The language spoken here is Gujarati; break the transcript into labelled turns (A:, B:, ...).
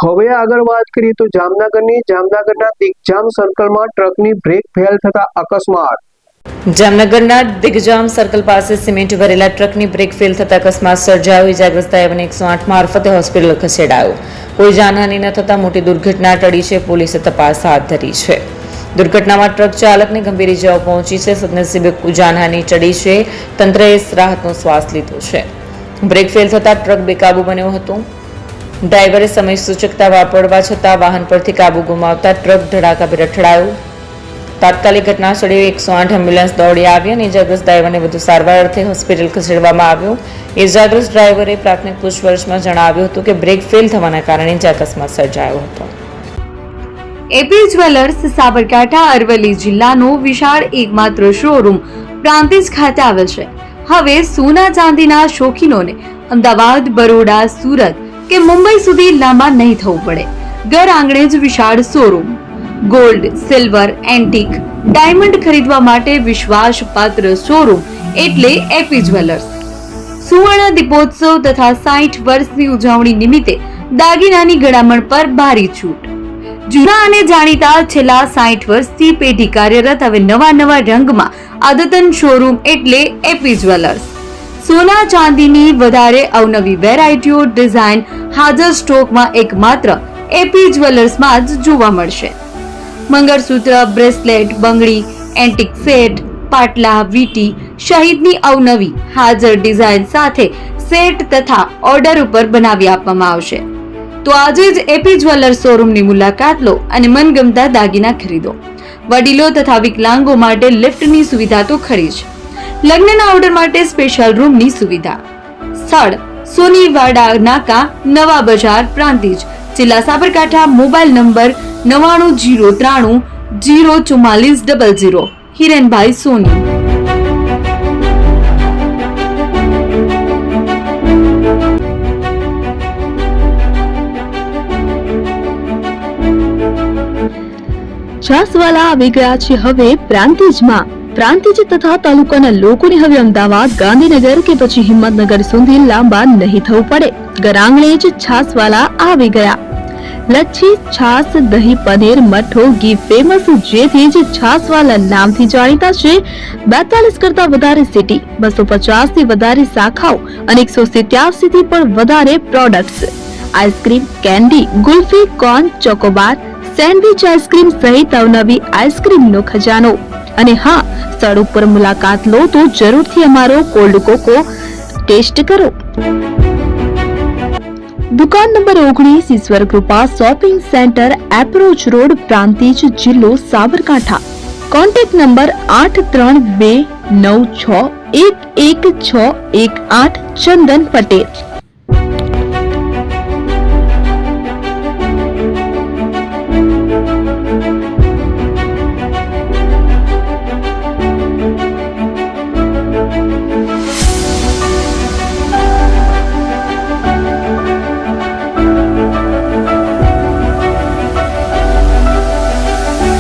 A: હવે આગળ વાત કરીએ તો જામનગરના દિગ્જામ સર્કલમાં ટ્રકની બ્રેક ફેલ થતા અકસ્માત।
B: જામનગરના દિગ્જામ સર્કલ પાસે સિમેન્ટ ભરેલા ટ્રકની બ્રેક ફેલ થતા અકસ્માત સર્જાયો। ઇજાગ્રસ્ત ડ્રાઈવરને 108 મારફતે હોસ્પિટલ ખસેડાયો। કોઈ જાનહાનિ ન થતા મોટી દુર્ઘટના ટળી છે। પોલીસે તપાસ હાથ ધરી છે। દુર્ઘટનામાં ટ્રક ચાલકને ગંભીર ઇજાઓ પહોંચી છે। સદનસીબે જાનહાનિ ટળી છે। તંત્રએ રાહતનો શ્વાસ લીધો છે। બ્રેક ફેલ થતા ટ્રક બેકાબુ બન્યો હતો। ડ્રાઈવરે સમય સૂચકતા વાપરવા છતાં વાહન પરથી કાબુ ગુમાવતા ટ્રક ધડાકાભેર અથડાયો। તાત્કાલિક ઘટના સ્થળે 108 એમ્બ્યુલન્સ દોડી આવી અને ઇજાગ્રસ્ત ડ્રાઈવરને વધુ સારવાર અર્થે હોસ્પિટલ ખસેડવામાં આવ્યો। ઇજાગ્રસ્ત ડ્રાઈવરે પ્રાથમિક પૂછપરછમાં જણાવ્યું હતું કે બ્રેક ફેલ થવાના કારણે જ અકસ્માત સર્જાયો હતો।
C: એપી જ્વેલર્સ સાબરકાંઠા અરવલ્લી જિલ્લાનો વિશાળ એકમાત્ર શોરૂમ પ્રાંતિજ ખાતે આવેલ છે। હવે સોના ચાંદીના શોખીનોને અમદાવાદ, બરોડા, સુરત કે મુંબઈ સુધી લાંબા નહીં થવું પડે। ઘર આંગણે જ વિશાળ showroom. Gold, silver, antique, diamond ખરીદવા માટે વિશ્વાસપાત્ર શોરૂમ એટલે એપી જ્વેલર્સ। સુવર્ણ દીપોત્સવ તથા 60 વર્ષની ઉજવણી નિમિત્તે દાગીનાની ગળામણ પર ભારી છૂટ। જૂના અને જાણીતા છેલ્લા 60 વર્ષથી પેઢી કાર્યરત હવે નવા રંગમાં અદ્યતન શોરૂમ એટલે એપી જ્વેલર્સ। સોના ચાંદીની વધારે અવનવી વેરાયટીઓ, ડિઝાઇન હાજર સ્ટોકમાં એકમાત્ર એપી જ્વેલર્સમાં જ જોવા મળશે। મંગળસૂત્ર, બ્રેસલેટ, બંગડી, એન્ટિક સેટ, પાટલા, વીટી સહિતની અવનવી હાજર ડિઝાઇન સાથે સેટ તથા ઓર્ડર ઉપર બનાવી આપવામાં આવશે। તો આજે જ એપી જ્વેલર્સ શોરૂમની મુલાકાત લો અને મનગમતા દાગીના ખરીદો। વડીલો તથા વિકલાંગો માટે લિફ્ટની સુવિધા તો ખરી જ। લગ્નના ઓર્ડર માટે સ્પેશિયલ રૂમની સુવિધા। સ્થળ સોનીવાડા નાકા, નવા બજાર, પ્રાંતિજ, જિલ્લા સાબરકાંઠા। Mobile number 9903 04400। હિરેનભાઈ સોની।
D: છાસવાલા આવી ગયા છે હવે પ્રાંતિજમાં। પ્રાંતિજ તથા તાલુકાના લોકોને હવે અમદાવાદ, ગાંધીનગર કે પછી હિંમતનગર સુધી લાંબા નહીં થવું પડે। ઘર આંગણે જ છાસવાલા આવી ગયા। લચ્છી, છાસ, દહીં, પનીર, મઠ્ઠો, ઘી ફેમસ, જેથી જ છાસવાલા નામથી જાણીતા છે। 42 કરતા વધારે સિટી, 250 થી વધારે શાખાઓ અને 187 થી પણ વધારે products. Ice cream, candy, kulfi, corn, Chocobar, sandwich ice cream સહિત અવનવી આઈસ્ક્રીમનો ખજાનો। અને હા, સ્થળ ઉપર મુલાકાત લો તો જરૂરથી અમારો કોલ્ડ કોકો ટેસ્ટ કરો। દુકાન number 19, Ishwar Krupa shopping centre, approach road, Prantij, જિલ્લો સાબરકાંઠા। Contact number 8329611618 Chandan Patel.